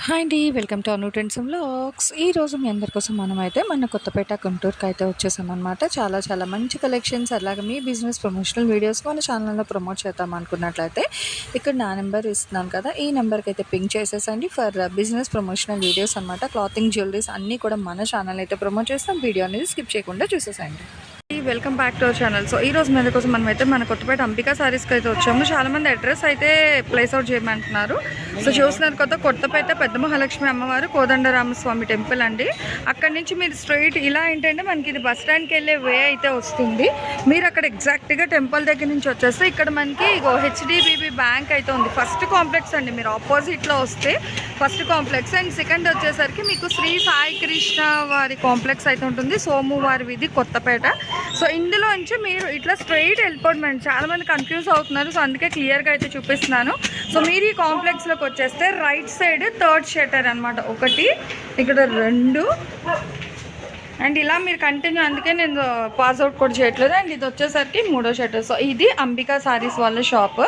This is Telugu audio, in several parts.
హాయ్ అండి, welcome to Anu trends vlogs. ఈరోజు మీ అందరి కోసం మనమైతే మన కొత్తపేట గుంటూరుకి అయితే వచ్చేసామన్నమాట. చాలా మంచి కలెక్షన్స్, అలాగే మీ బిజినెస్ ప్రమోషనల్ వీడియోస్ మన ఛానల్లో ప్రమోట్ చేద్దాం అనుకున్నట్లయితే ఇక్కడ నా నెంబర్ ఇస్తున్నాను కదా, ఈ నెంబర్కి అయితే పింక్ చేసేసండి ఫర్ బిజినెస్ ప్రమోషనల్ వీడియోస్ అనమాట. క్లాతింగ్, జ్యువెలరీస్ అన్నీ కూడా మన ఛానల్ అయితే ప్రమోట్ చేస్తాం. వీడియో అనేది స్కిప్ చేయకుండా చూసేసండి. Welcome back to our channel. So ఈ రోజు మీద కోసం మనమైతే మన కొత్తపేట అంబికా సారీస్కి అయితే వచ్చాము. చాలా మంది అడ్రస్ అయితే ప్లేస్ అవుట్ చేయమంటున్నారు. సో చూస్తున్నారు కదా, కొత్తపేట పెద్ద మహాలక్ష్మి అమ్మవారు కోదండరామస్వామి టెంపుల్ అండి. అక్కడి నుంచి మీరు స్ట్రైట్ ఇలా ఏంటంటే మనకి ఇది బస్ స్టాండ్కి వెళ్ళే వే అయితే వస్తుంది. మీరు అక్కడ ఎగ్జాక్ట్గా టెంపుల్ దగ్గర నుంచి వచ్చేస్తే ఇక్కడ మనకి హెచ్డిబిబి బ్యాంక్ అయితే ఉంది. ఫస్ట్ కాంప్లెక్స్ అండి, మీరు ఆపోజిట్లో వస్తే ఫస్ట్ కాంప్లెక్స్. అండ్ సెకండ్ వచ్చేసరికి మీకు శ్రీ సాయి కృష్ణ వారి కాంప్లెక్స్ అయితే ఉంటుంది, సోమువారి వీధి కొత్తపేట. సో ఇందులో నుంచి మీరు ఇట్లా స్ట్రైట్ వెళ్ళిపోవడం. చాలా మంది కన్ఫ్యూజ్ అవుతున్నారు, సో అందుకే క్లియర్గా అయితే చూపిస్తున్నాను. సో మీరు ఈ కాంప్లెక్స్లోకి వచ్చేస్తే రైట్ సైడ్ థర్డ్ షట్టర్ అనమాట, ఒకటి ఇక్కడ 2 అండ్ ఇలా మీరు కంటిన్యూ, అందుకే నేను పాస్అవుట్ కూడా చేయట్లేదు. అండ్ ఇది వచ్చేసరికి 3వ షట్టర్. సో ఇది అంబికా సారీస్ వాళ్ళ షాప్.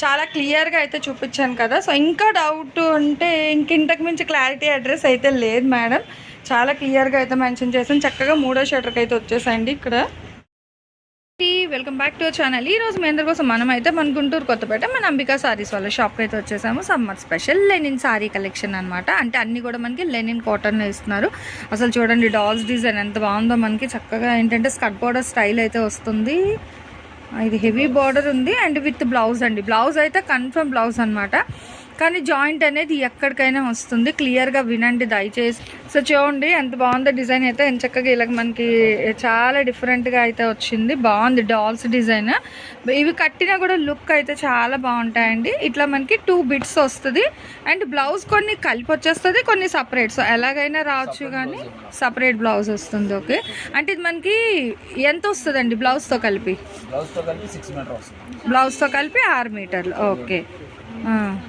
చాలా క్లియర్గా అయితే చూపించాను కదా. సో ఇంకా డౌట్ ఉంటే ఇంతకు మించి క్లారిటీ అడ్రస్ అయితే లేదు మేడం, చాలా క్లియర్గా అయితే మెన్షన్ చేసాను. చక్కగా 3వ షట్టర్కి అయితే వచ్చేసండి ఇక్కడ. Welcome back to our channel. ఈ రోజు మీ అందరి కోసం మనమైతే మన గుంటూరు కొత్తపేట మన అంబికా సారీస్ వాళ్ళ షాప్కి అయితే వచ్చేసాము. Summer special linen sari collection అనమాట. అంటే అన్ని కూడా మనకి లెనిన్ కాటన్లో ఇస్తున్నారు. అసలు చూడండి డాల్స్ డిజైన్ ఎంత బాగుందో. మనకి చక్కగా ఏంటంటే స్కర్ట్ బార్డర్ స్టైల్ అయితే వస్తుంది. ఇది హెవీ బార్డర్ ఉంది అండ్ విత్ బ్లౌజ్ అండి. బ్లౌజ్ అయితే కన్ఫర్మ్ బ్లౌజ్ అనమాట, కానీ జాయింట్ అనేది ఎక్కడికైనా వస్తుంది. క్లియర్గా వినండి దయచేసి. సో చూడండి ఎంత బాగుందో డిజైన్ అయితే. ఎంత చక్కగా ఇలా మనకి చాలా డిఫరెంట్గా అయితే వచ్చింది. బాగుంది డాల్స్ డిజైన్. ఇవి కట్టినా కూడా లుక్ అయితే చాలా బాగుంటాయండి. ఇట్లా మనకి 2 బిట్స్ వస్తుంది అండ్ బ్లౌజ్ కొన్ని కలిపి వచ్చేస్తుంది, కొన్ని సపరేట్. సో ఎలాగైనా రావచ్చు, కానీ సపరేట్ బ్లౌజ్ వస్తుంది. ఓకే, అంటే ఇది మనకి ఎంత వస్తుందండి బ్లౌజ్తో కలిపి? బ్లౌజ్తో కలిపి 6 మీటర్లు. ఓకే,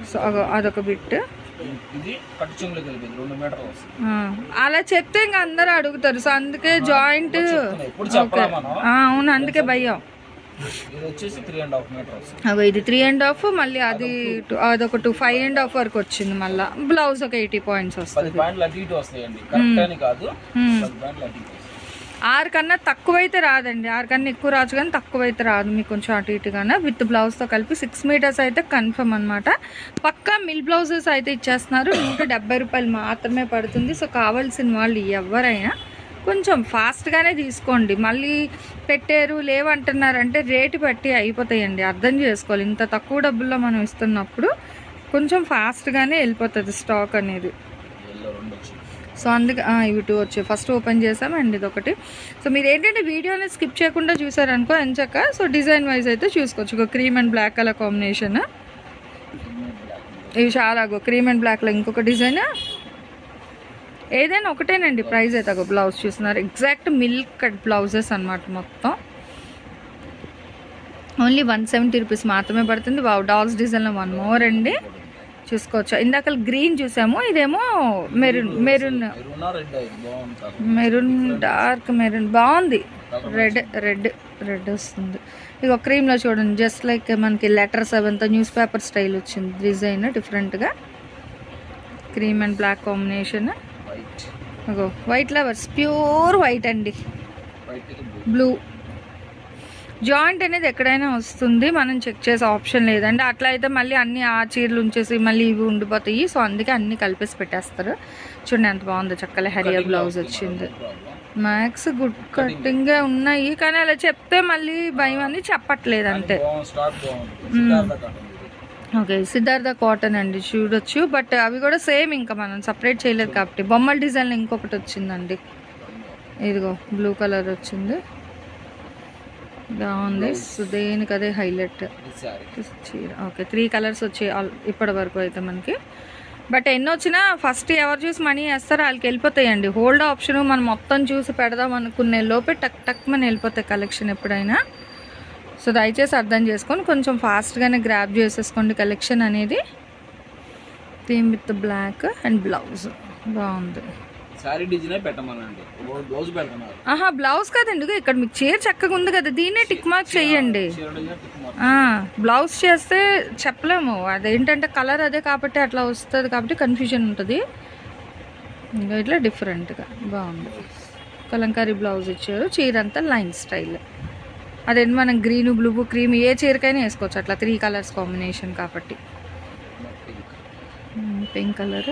సో అదొక బిట్. అలా చెప్తే ఇంకా అందరూ అడుగుతారు. సో అందుకే జాయింట్. అవును, అందుకే భయం. ఇది 3.5, మళ్ళీ అదొక 5.5 వరకు వచ్చింది. మళ్ళీ బ్లౌజ్ ఒక 80 పాయింట్స్ వస్తుంది. 6 కన్నా తక్కువైతే రాదండి. 6 కన్నా ఎక్కువ రాదు, కానీ తక్కువైతే రాదు. మీకు కొంచెం అటు ఇటుగానే విత్ బ్లౌజ్తో కలిపి 6 మీటర్స్ అయితే కన్ఫర్మ్ అనమాట. పక్కా మిల్ బ్లౌజెస్ అయితే ఇచ్చేస్తున్నారు. 170 రూపాయలు మాత్రమే పడుతుంది. సో కావాల్సిన వాళ్ళు ఎవరైనా కొంచెం ఫాస్ట్గానే తీసుకోండి. మళ్ళీ పెట్టారు లేవంటున్నారంటే రేటు బట్టి అయిపోతాయండి, అర్థం చేసుకోవాలి. ఇంత తక్కువ డబ్బుల్లో మనం ఇస్తున్నప్పుడు కొంచెం ఫాస్ట్గానే వెళ్ళిపోతుంది స్టాక్ అనేది. సో అందుకే ఇవి 2 వచ్చాయి. ఫస్ట్ ఓపెన్ చేసాం అండ్ ఇది ఒకటి. సో మీరు ఏంటంటే వీడియోని స్కిప్ చేయకుండా చూసారనుకో ఎంచక్క. సో డిజైన్ వైజ్ అయితే చూసుకోవచ్చు. ఒక cream and black colour combination. ఇవి చాలా క్రీమ్ అండ్ బ్లాక్లో ఇంకొక డిజైన్. ఏదైనా ఒకటేనండి ప్రైస్ అయితే. బ్లౌజ్ చూస్తున్నారు, ఎగ్జాక్ట్ మిల్క్ కట్ బ్లౌజెస్ అనమాట. మొత్తం ఓన్లీ 170 రూపీస్ మాత్రమే పడుతుంది. డాల్స్ డిజైన్లో 1 మోర్ అండి, చూసుకోవచ్చు. ఇందాక గ్రీన్ చూసాము, ఇదేమో మెరూన్ డార్క్ మెరూన్ బాగుంది. రెడ్ వస్తుంది. ఇక క్రీమ్లో చూడండి, జస్ట్ లైక్ మనకి లెటర్స్ అవంతా న్యూస్ పేపర్ స్టైల్ వచ్చింది. డిజైన్ డిఫరెంట్గా cream and black combination. White lovers, pure white అండి, బ్లూ. జాయింట్ అనేది ఎక్కడైనా వస్తుంది, మనం చెక్ చేసే ఆప్షన్ లేదండి. అట్లా అయితే మళ్ళీ అన్ని ఆ చీరలు ఉంచేసి మళ్ళీ ఇవి ఉండిపోతాయి. సో అందుకే అన్ని కలిపేసి పెట్టేస్తారు. చూడండి ఎంత బాగుందో. చక్కగా హరియా బ్లౌజ్ వచ్చింది. మ్యాక్స్ గుడ్ కట్టింగే ఉన్నాయి, కానీ అలా చెప్తే మళ్ళీ భయం అని చెప్పట్లేదు అంతే. ఓకే, సిద్ధార్థ కాటన్ అండి, చూడొచ్చు. బట్ అవి కూడా సేమ్, ఇంకా మనం సపరేట్ చేయలేదు కాబట్టి. బొమ్మల డిజైన్లో ఇంకొకటి వచ్చిందండి, ఇదిగో బ్లూ కలర్ వచ్చింది, బాగుంది. సో దేనికి అదే హైలైట్ చీర. ఓకే, 3 కలర్స్ వచ్చాయి ఇప్పటి వరకు అయితే మనకి. బట్ ఎన్ని వచ్చినా ఫస్ట్ ఎవరు చూసి మనీ వేస్తారో వాళ్ళకి వెళ్ళిపోతాయండి. హోల్డ్ ఆప్షన్ మనం మొత్తం చూసి పెడదాం అనుకునే లోపే టక్ మన వెళ్ళిపోతాయి కలెక్షన్ ఎప్పుడైనా. సో దయచేసి అర్థం చేసుకొని కొంచెం ఫాస్ట్గానే గ్రాప్ చేసేసుకోండి కలెక్షన్ అనేది. Theme with black and blouse బాగుంది. సారీ డిజైన్ పెట్టమనండి, బ్లౌజ్ పెడుతున్నారు. ఆహా బ్లౌజ్ కదండి, ఇక్కడ మీకు చీర చక్కగా ఉంది కదా, దీన్నే టిక్ మార్క్ చెయ్యండి. బ్లౌజ్ చేస్తే చెప్పలేము, అదేంటంటే కలర్ అదే కాబట్టి అట్లా వస్తుంది కాబట్టి కన్ఫ్యూజన్ ఉంటుంది. ఇంకా ఇట్లా డిఫరెంట్గా బాగుంది. కలంకారీ బ్లౌజ్ ఇచ్చారు, చీర అంతా లైన్ స్టైల్. అదేంటి మనం గ్రీన్ బ్లూ క్రీమ్ ఏ చీరకైనా వేసుకోవచ్చు, అట్లా 3 కలర్స్ కాంబినేషన్ కాబట్టి. పింక్ కలర్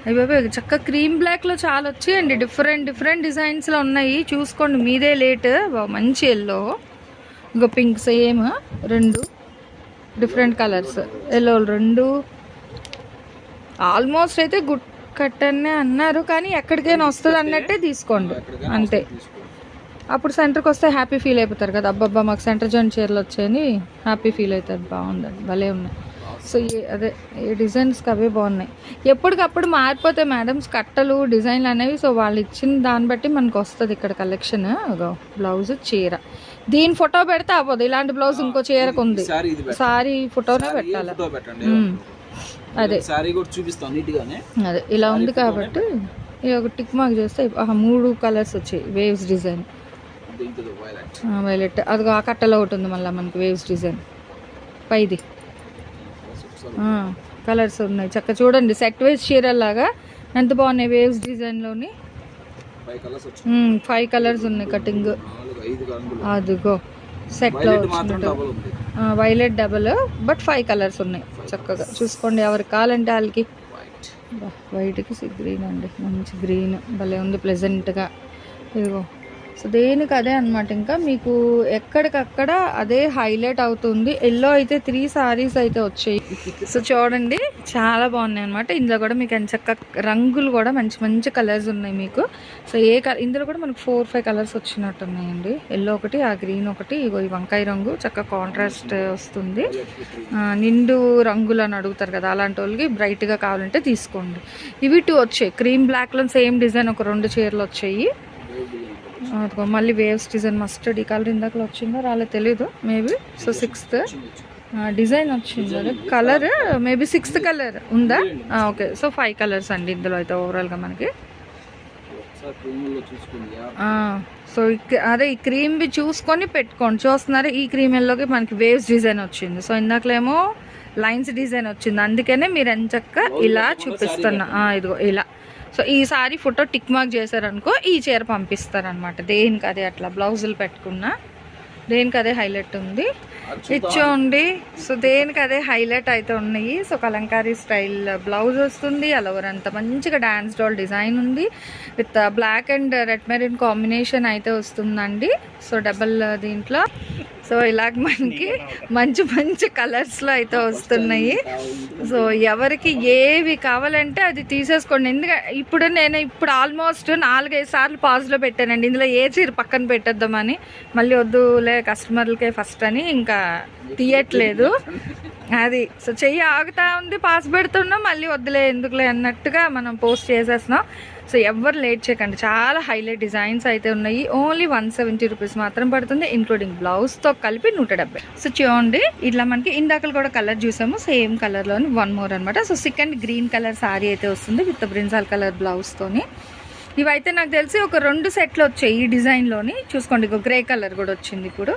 అయ్యి చక్క క్రీమ్ బ్లాక్లో చాలా వచ్చాయండి, డిఫరెంట్ డిజైన్స్లో ఉన్నాయి. చూసుకోండి, మీదే లేట్. మంచి ఎల్లో, ఇంకో pink, same 2 different colours. Yellow 2 almost అయితే గుడ్ కట్ అనే అన్నారు, కానీ ఎక్కడికైనా వస్తుంది అన్నట్టే తీసుకోండి అంతే. అప్పుడు సెంటర్కి వస్తే హ్యాపీ ఫీల్ అయిపోతారు కదా, అబ్బబ్బా మాకు సెంటర్ జాయింట్ చీరలు వచ్చాయని హ్యాపీ ఫీల్ అవుతారు. బాగుందండి, భలే ఉన్నాయి. సో అదే ఈ డిజైన్స్కి అవే బాగున్నాయి. ఎప్పటికప్పుడు మారిపోతాయి మేడమ్స్ కట్టలు డిజైన్లు అనేవి. సో వాళ్ళు ఇచ్చిన దాన్ని బట్టి మనకు వస్తుంది ఇక్కడ కలెక్షన్. బ్లౌజ్ చీర, దీని ఫోటో పెడితే అవ్వదు, ఇలాంటి బ్లౌజ్ ఇంకో చీరకు ఉంది, సారీ ఫోటోనే పెట్టాలి. అదే అదే ఇలా ఉంది కాబట్టి ఇది ఒక టిక్ మార్క్ చేస్తే 3 కలర్స్ వచ్చాయి. వేవ్స్ డిజైన్ వైలెట్, అది ఆ కట్టలో ఒకటి ఉంది మళ్ళీ మనకి వేవ్స్ డిజైన్ పైది. కలర్స్ ఉన్నాయి చక్క, చూడండి సెట్ వైజ్ చీరలాగా ఎంత బాగున్నాయి. వేవ్స్ డిజైన్లోని 5 కలర్స్ ఉన్నాయి కటింగ్. అదిగో సెట్లో వచ్చినట్టు వైలెట్ డబల్, బట్ 5 కలర్స్ ఉన్నాయి చక్కగా. చూసుకోండి, ఎవరికి కావాలంటే వాళ్ళకి. వైట్కి గ్రీన్ అండి, మంచి గ్రీన్ భలే ఉంది ప్లెజెంట్గా. ఇదిగో సో దేనికి అదే అనమాట, ఇంకా మీకు ఎక్కడికక్కడ అదే హైలైట్ అవుతుంది. ఎల్లో అయితే 3 సారీస్ అయితే వచ్చాయి. సో చూడండి చాలా బాగున్నాయి అనమాట. ఇందులో కూడా మీకు చక్క రంగులు కూడా మంచి కలర్స్ ఉన్నాయి మీకు. సో ఇందులో కూడా మనకు 4-5 కలర్స్ వచ్చినట్టు ఉన్నాయండి. ఎల్లో ఒకటి, ఆ గ్రీన్ ఒకటి, ఇగో ఈ వంకాయ రంగు చక్క కాంట్రాస్ట్ వస్తుంది. నిండు రంగులు అని అడుగుతారు కదా, అలాంటి వాళ్ళకి బ్రైట్గా కావాలంటే తీసుకోండి. ఇవి 2 వచ్చాయి, క్రీమ్ బ్లాక్లో సేమ్ డిజైన్ ఒక 2 చీరలు వచ్చాయి. అదిగో మళ్ళీ వేవ్స్ డిజైన్, మస్టర్డ్ ఈ కలర్ ఇందాకలో వచ్చిందో రాలేదు తెలీదు, మేబీ. సో 6th డిజైన్ వచ్చింది, అదే కలర్ మేబీ 6th కలర్ ఉందా. ఓకే, సో 5 కలర్స్ అండి ఇందులో అయితే ఓవరాల్గా మనకి. సో అదే ఈ క్రీమ్వి చూసుకొని పెట్టుకోండి. చూస్తున్నారు, ఈ క్రీమ్ ఎల్లోకి మనకి వేవ్స్ డిజైన్ వచ్చింది. సో ఇందాకలేమో లైన్స్ డిజైన్ వచ్చింది, అందుకనే మీరు ఎంచక్క ఇలా చూపిస్తున్నా. ఇదిగో ఇలా. సో ఈసారి ఫోటో టిక్ మార్క్ చేశారనుకో ఈ చీర పంపిస్తారనమాట. దేనికి అదే అట్లా బ్లౌజులు పెట్టుకున్నా దేనికి అదే హైలైట్ ఉంది ఇచ్చోండి. సో దేనికి అదే హైలైట్ అయితే ఉన్నాయి. సో కలంకారీ స్టైల్ బ్లౌజ్ వస్తుంది, అలవర్ అంతా మంచిగా డాన్స్ డాల్ డిజైన్ ఉంది, with black and red maroon combination అయితే వస్తుందండి. సో డబల్ దీంట్లో సో ఇలాగ మనకి మంచి కలర్స్లో అయితే వస్తున్నాయి. సో ఎవరికి ఏవి కావాలంటే అది తీసేసుకోండి. ఎందుకంటే ఇప్పుడు ఆల్మోస్ట్ 4-5 సార్లు పాజ్లో పెట్టానండి. ఇందులో ఏ చీర పక్కన పెట్టేద్దామని, మళ్ళీ వద్దులే కస్టమర్లకే ఫస్ట్ అని ఇంకా తీయట్లేదు అది. సో చెయ్యి ఆగుతా ఉంది, పాస్ పెడుతున్నాం, మళ్ళీ వద్దులే ఎందుకులే అన్నట్టుగా మనం పోస్ట్ చేసేస్తున్నాం. సో ఎవరు లేట్ చేయకండి, చాలా హైలైట్ డిజైన్స్ అయితే ఉన్నాయి. ఓన్లీ 170 రూపీస్ మాత్రం పడుతుంది, ఇంక్లూడింగ్ బ్లౌజ్తో కలిపి 170. సో చూడండి ఇట్లా మనకి ఇందాకలు కూడా కలర్ చూసాము, సేమ్ కలర్లోని 1 మోర్ అనమాట. So second green colour sorry అయితే వస్తుంది విత్ బ్రింజాల్ కలర్ బ్లౌజ్తోని. ఇవైతే నాకు తెలిసి ఒక 2 సెట్లు వచ్చాయి ఈ డిజైన్లోని. చూసుకోండి, ఒక గ్రే కలర్ కూడా వచ్చింది ఇప్పుడు.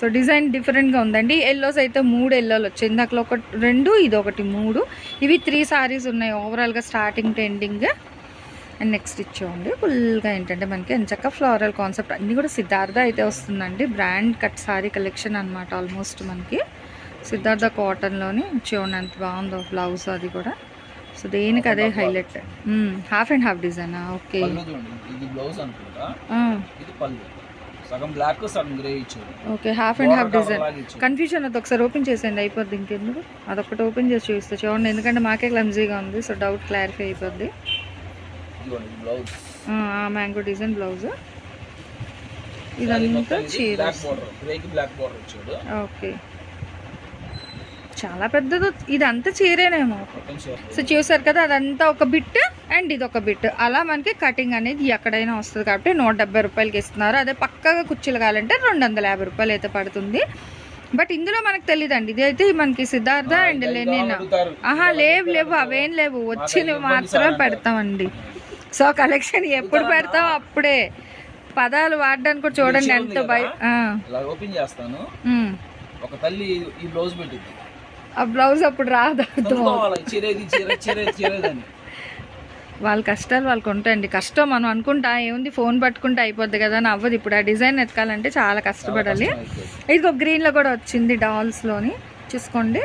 సో డిజైన్ డిఫరెంట్గా ఉందండి. ఎల్లోస్ అయితే 3 ఎల్లోలు వచ్చాయి, ఇందాకలో 2, ఇది 3. ఇవి 3 సారీస్ ఉన్నాయి ఓవరాల్గా starting to ending. And next ఇచ్చేయండి ఫుల్గా ఏంటంటే మనకి ఎంచక్క ఫ్లోరల్ కాన్సెప్ట్ అన్నీ కూడా సిద్ధార్థ అయితే వస్తుందండి. బ్రాండ్ కట్ సారీ కలెక్షన్ అనమాట ఆల్మోస్ట్ మనకి. సిద్ధార్థ కాటన్లోని చూడండి ఎంత బాగుందో బ్లౌజ్ అది కూడా. సో దేనికి అదే హైలైట్. హాఫ్ అండ్ హాఫ్ డిజైనా? Okay, okay, half and half design. Confusion అది ఒకసారి ఓపెన్ చేసేయండి అయిపోద్ది, ఇంకెందుకు అదొకటి ఓపెన్ చేసి చూస్తే చూడండి, ఎందుకంటే మాకే క్లమ్జీగా ఉంది. సో డౌట్ క్లారిఫై అయిపోద్ది. మ్యాంగో డిజైన్ బ్లౌజ్, ఇదంతా చీర. ఓకే, చాలా పెద్దది, ఇదంతా చీరేనేమో. సో చూసారు కదా, అదంతా ఒక బిట్ అండ్ ఇది ఒక బిట్, అలా మనకి కటింగ్ అనేది ఎక్కడైనా వస్తుంది కాబట్టి 170 రూపాయలకి ఇస్తున్నారు. అదే పక్కగా కుర్చీలు కావాలంటే 250 రూపాయలు అయితే పడుతుంది. బట్ ఇందులో మనకు తెలియదండి, ఇది అయితే మనకి సిద్ధార్థ అండ్ లెనిన్. లేవు అవేం లేవు, వచ్చినవి మాత్రం పెడతామండి. సో కలెక్షన్ ఎప్పుడు పెడతాం అప్పుడే. పదాలు వాడడానికి కూడా చూడండి ఎంత ఓపెన్ చేస్తాను. ఒక తల్లి ఈ బ్లౌజ్ పెట్టింది, ఆ బ్లౌజ్ అప్పుడు రాదు. వాళ్ళ కష్టాలు వాళ్ళకు ఉంటాయండి. కష్టం మనం అనుకుంటా ఏముంది ఫోన్ పట్టుకుంటే అయిపోద్ది కదా అని అవ్వదు. ఇప్పుడు ఆ డిజైన్ ఎతకాలంటే చాలా కష్టపడాలి. ఇదిగో గ్రీన్లో కూడా వచ్చింది డాల్స్లోని, చూసుకోండి.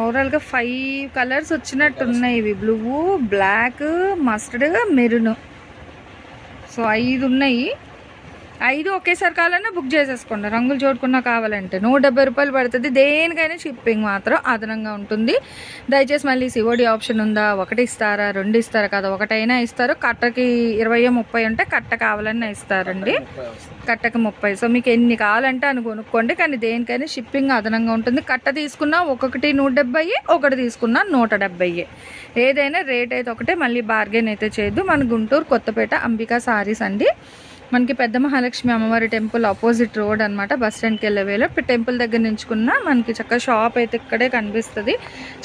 ఓవరాల్గా 5 కలర్స్ వచ్చినట్టు ఉన్నాయి. ఇవి blue, black, mustard, maroon. So 5 ఉన్నాయి. 5 ఒకేసారి కావాలన్నా బుక్ చేసేసుకోండి, రంగులు చూడకుండా కావాలంటే. 170 రూపాయలు పడుతుంది. దేనికైనా షిప్పింగ్ మాత్రం అదనంగా ఉంటుంది. దయచేసి మళ్ళీ సిఓడి ఆప్షన్ ఉందా, 1 ఇస్తారా 2 ఇస్తారా కదా, 1 అయినా ఇస్తారు. కట్టకి 20 30 ఉంటే కట్ట కావాలన్నా ఇస్తారండి, కట్టకి 30. సో మీకు ఎన్ని కావాలంటే అని కొనుక్కోండి, కానీ దేనికైనా షిప్పింగ్ అదనంగా ఉంటుంది. కట్ట తీసుకున్నా ఒక్కొక్కటి 170, ఒకటి తీసుకున్నా 170. ఏదైనా రేట్ అయితే ఒకటే, మళ్ళీ బార్గెన్ అయితే చేయొద్దు. మన గుంటూరు కొత్తపేట అంబికా సారీస్ అండి. మనకి పెద్ద మహాలక్ష్మి అమ్మవారి టెంపుల్ ఆపోజిట్ రోడ్ అనమాట, బస్ స్టాండ్కి వెళ్ళే వేళ. ఇప్పుడు టెంపుల్ దగ్గర నుంచుకున్న మనకి చక్కగా షాప్ అయితే ఇక్కడే కనిపిస్తుంది.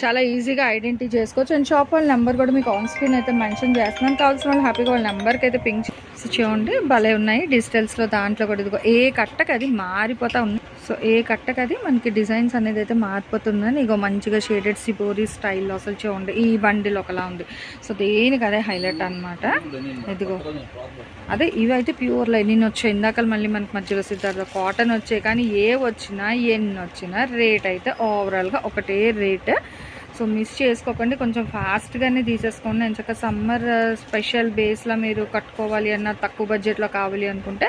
చాలా ఈజీగా ఐడెంటిటీ చేసుకోవచ్చు. అండ్ షాప్ వాళ్ళ నెంబర్ కూడా మీకు ఆన్ స్క్రీన్ అయితే మెన్షన్ చేస్తున్నాను. కావాల్సిన వాళ్ళు హ్యాపీగా వాళ్ళ నెంబర్కి అయితే పింక్ చూడండి. భలే ఉన్నాయి డిజిటల్స్లో. దాంట్లో కూడా ఇదిగో ఏ కట్టకు అది మారిపోతూ ఉంది. సో ఏ కట్టకు అది మనకి డిజైన్స్ అనేది అయితే మారిపోతుందని ఇగో మంచిగా షేడెడ్ సిబోరీ స్టైల్లో అసలు చూడండి. ఈ బండిల్ ఒకలా ఉంది. సో దేనికి అదే హైలైట్ అనమాట. ఇదిగో అదే ఇవి అయితే ప్యూర్ లైనిన్ వచ్చాయి. ఇందాక మళ్ళీ మనకి మధ్యలో సిద్ధార్థ కాటన్ వచ్చాయి. కానీ ఏ వచ్చినా ఎన్ని వచ్చినా రేట్ అయితే ఓవరాల్గా ఒకటే రేట్. సో మిస్ చేసుకోకండి, కొంచెం ఫాస్ట్గానే తీసేసుకోండి. నేను చక్కగా సమ్మర్ స్పెషల్ బేస్లో మీరు కట్టుకోవాలి అన్న, తక్కువ బడ్జెట్లో కావాలి అనుకుంటే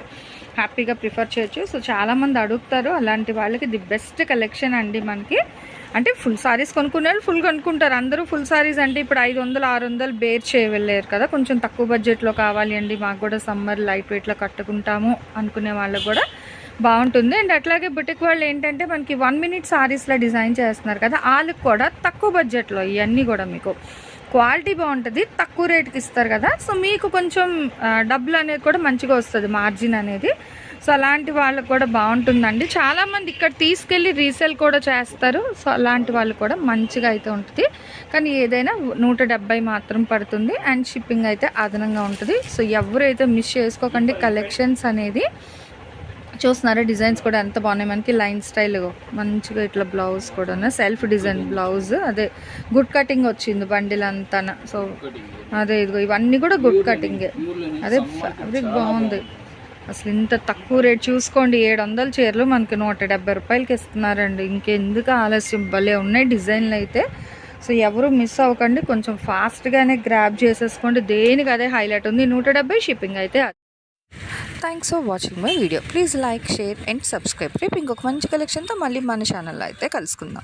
హ్యాపీగా ప్రిఫర్ చేయొచ్చు. సో చాలామంది అడుగుతారు, అలాంటి వాళ్ళకి ది బెస్ట్ కలెక్షన్ అండి మనకి. అంటే ఫుల్ సారీస్ కొనుక్కునే వాళ్ళు ఫుల్ కొనుక్కుంటారు. అందరూ ఫుల్ సారీస్ అంటే ఇప్పుడు 500 600 బేర్ చేయలేరు కదా. కొంచెం తక్కువ బడ్జెట్లో కావాలి అండి, మాకు కూడా సమ్మర్ లైట్ వెయిట్లో కట్టుకుంటాము అనుకునే వాళ్ళకు కూడా బాగుంటుంది. అండ్ అట్లాగే బుటిక్ వాళ్ళు ఏంటంటే మనకి 1 minute సారీస్లో డిజైన్ చేస్తున్నారు కదా, వాళ్ళకి కూడా తక్కువ బడ్జెట్లో ఇవన్నీ కూడా మీకు క్వాలిటీ బాగుంటుంది, తక్కువ రేట్కి ఇస్తారు కదా. సో మీకు కొంచెం డబ్బులు అనేది కూడా మంచిగా వస్తుంది, మార్జిన్ అనేది. సో అలాంటి వాళ్ళకి కూడా బాగుంటుందండి. చాలామంది ఇక్కడ తీసుకెళ్ళి రీసేల్ కూడా చేస్తారు. సో అలాంటి వాళ్ళు కూడా మంచిగా అయితే ఉంటుంది. కానీ ఏదైనా 170 మాత్రం పడుతుంది. అండ్ షిప్పింగ్ అయితే అదనంగా ఉంటుంది. సో ఎవరైతే మిస్ చేసుకోకండి కలెక్షన్స్ అనేది. చూస్తున్నారా డిజైన్స్ కూడా ఎంత బాగున్నాయి. మనకి లైన్ స్టైల్ మంచిగా ఇట్లా బ్లౌజ్ కూడా సెల్ఫ్ డిజైన్ బ్లౌజ్, అదే గుడ్ కటింగ్ వచ్చింది బండిల్ అంతా. సో అదే ఇదిగో ఇవన్నీ కూడా గుడ్ కటింగే. అదే ఫ్యాబ్రిక్ బాగుంది అసలు. ఇంత తక్కువ రేట్ చూసుకోండి, 700 చీరలు మనకి 170 రూపాయలకి ఇస్తున్నారండి. ఇంకెందుకు ఆలస్యం, భలే ఉన్నాయి డిజైన్లు అయితే. సో ఎవరు మిస్ అవ్వకండి, కొంచెం ఫాస్ట్గానే గ్రాబ్ చేసేసుకోండి. దేనికి అదే హైలైట్ ఉంది. 170 షిప్పింగ్ అయితే. Thanks for watching my video. Please like, share and subscribe. రేపు ఇంకొక మంచి కలెక్షన్తో మళ్ళీ మన ఛానల్లో అయితే కలుసుకుందాం.